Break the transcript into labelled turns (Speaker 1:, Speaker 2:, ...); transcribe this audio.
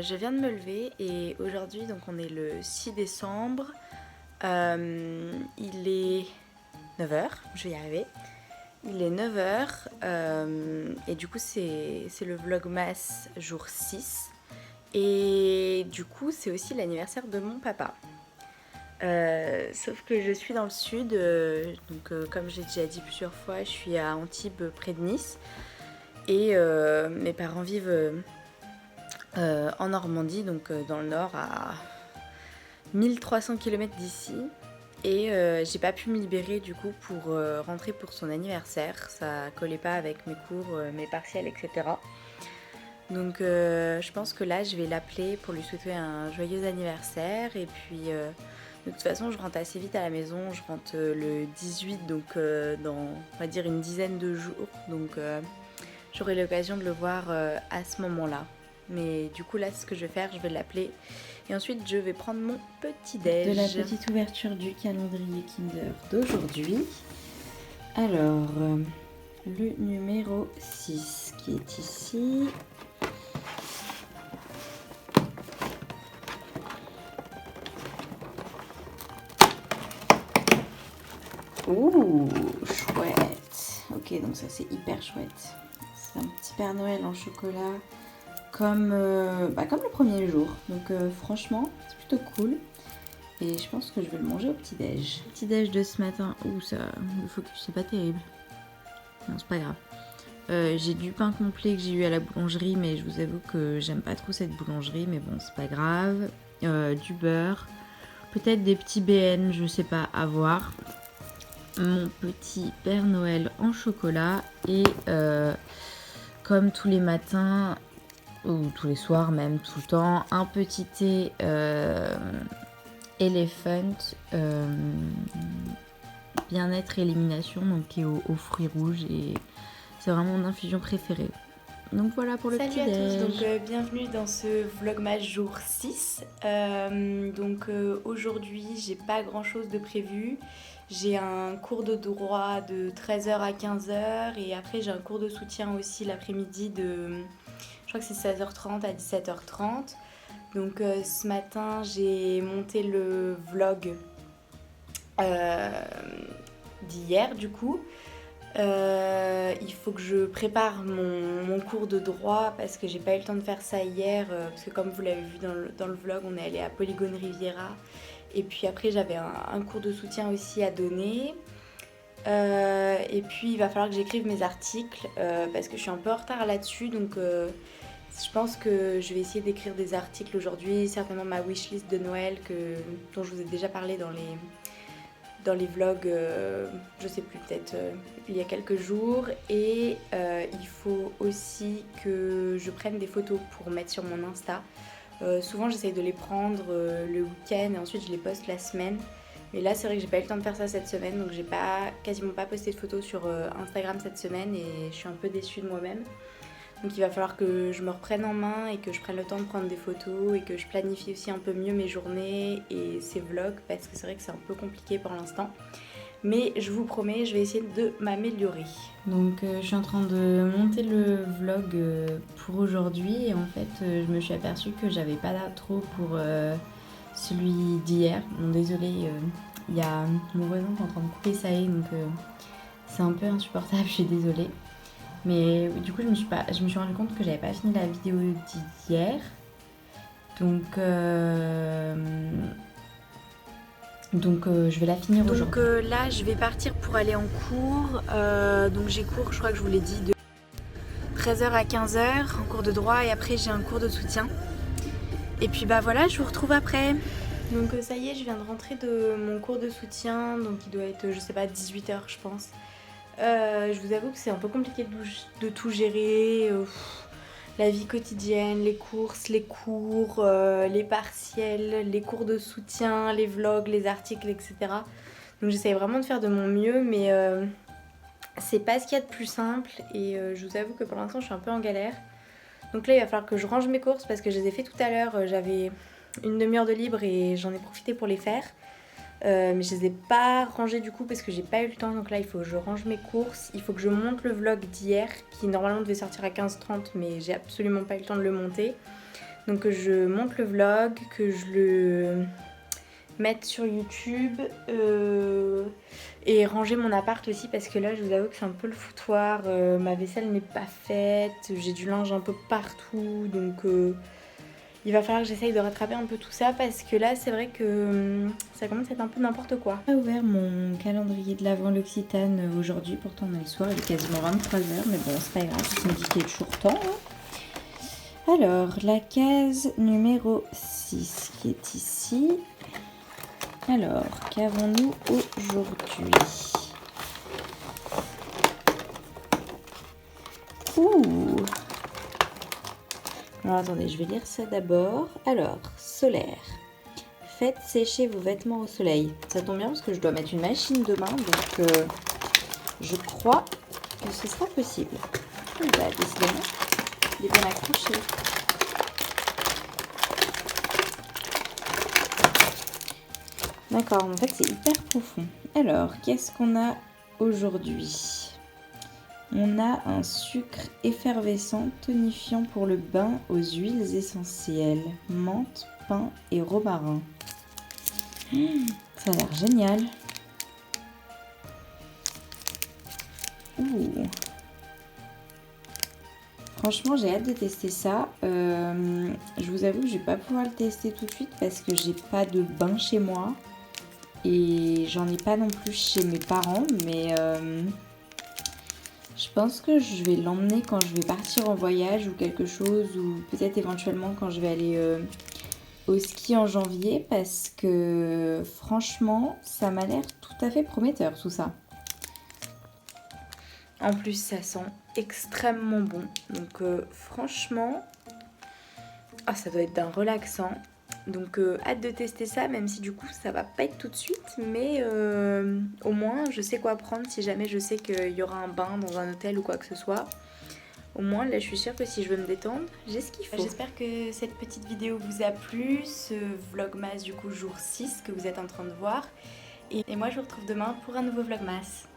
Speaker 1: Je viens de me lever et aujourd'hui donc on est le 6 décembre. Il est 9 h, je vais y arriver. Il est 9 h et du coup c'est le vlogmas jour 6. Et du coup c'est aussi l'anniversaire de mon papa. Sauf que je suis dans le sud, donc comme j'ai déjà dit plusieurs fois, je suis à Antibes près de Nice. Et mes parents vivent en Normandie, donc dans le nord, à 1300 km d'ici. Et j'ai pas pu me libérer du coup pour rentrer pour son anniversaire. Ça collait pas avec mes cours, mes partiels, etc. Donc je pense que là je vais l'appeler pour lui souhaiter un joyeux anniversaire. Et puis de toute façon je rentre assez vite à la maison. Je rentre le 18, donc dans on va dire une dizaine de jours. Donc j'aurai l'occasion de le voir à ce moment-là. Mais du coup là ce que je vais faire, je vais l'appeler et ensuite je vais prendre mon petit déj.
Speaker 2: De la petite ouverture du calendrier Kinder d'aujourd'hui. Alors le numéro 6 qui est ici. Ouh, chouette. Ok, donc ça c'est hyper chouette. C'est un petit Père Noël en chocolat comme le premier jour. Donc franchement, c'est plutôt cool. Et je pense que je vais le manger au petit-déj. Petit-déj de ce matin. Ouh, ça, le focus, c'est pas terrible. Non, c'est pas grave. J'ai du pain complet que j'ai eu à la boulangerie, mais je vous avoue que j'aime pas trop cette boulangerie, mais bon, c'est pas grave. Du beurre. Peut-être des petits BN, je sais pas, à voir. Mon petit Père Noël en chocolat et comme tous les matins ou tous les soirs même tout le temps, un petit thé Elephant bien-être et élimination, donc qui est aux fruits rouges, et c'est vraiment mon infusion préférée. Donc voilà pour le petit déj.
Speaker 1: Salut à tous, donc bienvenue dans ce vlogmas jour 6. Aujourd'hui j'ai pas grand chose de prévu. J'ai un cours de droit de 13 h à 15 h et après j'ai un cours de soutien aussi l'après-midi je crois que c'est 16 h 30 à 17 h 30. Donc ce matin j'ai monté le vlog d'hier du coup. Il faut que je prépare mon cours de droit parce que j'ai pas eu le temps de faire ça hier parce que comme vous l'avez vu dans le vlog, on est allé à Polygone Riviera et puis après j'avais un cours de soutien aussi à donner. Et puis il va falloir que j'écrive mes articles parce que je suis un peu en retard là-dessus, donc je pense que je vais essayer d'écrire des articles aujourd'hui, certainement ma wishlist de Noël dont je vous ai déjà parlé dans les vlogs, je sais plus, peut-être il y a quelques jours. Et il faut aussi que je prenne des photos pour mettre sur mon Insta. Souvent j'essaye de les prendre le week-end et ensuite je les poste la semaine. Mais là c'est vrai que j'ai pas eu le temps de faire ça cette semaine, donc j'ai quasiment pas posté de photos sur Instagram cette semaine et je suis un peu déçue de moi-même. Donc il va falloir que je me reprenne en main et que je prenne le temps de prendre des photos et que je planifie aussi un peu mieux mes journées et ces vlogs parce que c'est vrai que c'est un peu compliqué pour l'instant. Mais je vous promets, je vais essayer de m'améliorer.
Speaker 2: Donc je suis en train de monter le vlog pour aujourd'hui et en fait je me suis aperçue que j'avais pas trop pour celui d'hier. Bon, désolée, il y a mon voisin qui est en train de couper sa haie, donc c'est un peu insupportable, je suis désolée. Mais du coup je me suis rendu compte que j'avais pas fini la vidéo d'hier. Donc je vais la finir aujourd'hui.
Speaker 1: Donc là je vais partir pour aller en cours. Donc j'ai cours, je crois que je vous l'ai dit, de 13 h à 15 h en cours de droit et après j'ai un cours de soutien. Et puis bah voilà, je vous retrouve après. Donc ça y est, je viens de rentrer de mon cours de soutien, donc il doit être, je sais pas, 18 h je pense. Je vous avoue que c'est un peu compliqué de tout gérer. La vie quotidienne, les courses, les cours, les partiels, les cours de soutien, les vlogs, les articles, etc. Donc j'essaye vraiment de faire de mon mieux, mais c'est pas ce qu'il y a de plus simple et je vous avoue que pour l'instant je suis un peu en galère. Donc là il va falloir que je range mes courses parce que je les ai fait tout à l'heure, j'avais une demi-heure de libre et j'en ai profité pour les faire. Mais je les ai pas rangées du coup parce que j'ai pas eu le temps, donc là il faut que je range mes courses, il faut que je monte le vlog d'hier qui normalement devait sortir à 15 h 30 mais j'ai absolument pas eu le temps de le monter. Donc que je monte le vlog, que je le mette sur YouTube et ranger mon appart aussi parce que là je vous avoue que c'est un peu le foutoir, ma vaisselle n'est pas faite, j'ai du linge un peu partout donc il va falloir que j'essaye de rattraper un peu tout ça parce que là c'est vrai que ça commence à être un peu n'importe quoi.
Speaker 2: J'ai ouvert mon calendrier de l'Avent l'Occitane aujourd'hui, pourtant on est le soir, il est quasiment 23h, mais bon c'est pas grave, je me dis qu'il est toujours temps. Hein. Alors la case numéro 6 qui est ici. Alors qu'avons-nous aujourd'hui? Ouh. Alors attendez, je vais lire ça d'abord. Alors, solaire. Faites sécher vos vêtements au soleil. Ça tombe bien parce que je dois mettre une machine demain, donc je crois que ce sera possible. Bah, décidément, il est bien accroché. D'accord, en fait c'est hyper profond. Alors, qu'est-ce qu'on a aujourd'hui? On a un sucre effervescent tonifiant pour le bain aux huiles essentielles, menthe, pin et romarin. Ça a l'air génial. Ouh. Franchement, j'ai hâte de tester ça. Je vous avoue que je vais pas pouvoir le tester tout de suite parce que j'ai pas de bain chez moi et j'en ai pas non plus chez mes parents, mais je pense que je vais l'emmener quand je vais partir en voyage ou quelque chose, ou peut-être éventuellement quand je vais aller au ski en janvier, parce que franchement, ça m'a l'air tout à fait prometteur tout ça.
Speaker 1: En plus, ça sent extrêmement bon. Donc franchement, ça doit être d'un relaxant. Donc hâte de tester ça, même si du coup ça va pas être tout de suite, mais au moins je sais quoi prendre si jamais je sais qu'il y aura un bain dans un hôtel ou quoi que ce soit. Au moins là je suis sûre que si je veux me détendre, j'ai ce qu'il faut. J'espère que cette petite vidéo vous a plu, ce vlogmas du coup jour 6 que vous êtes en train de voir. Et moi je vous retrouve demain pour un nouveau vlogmas.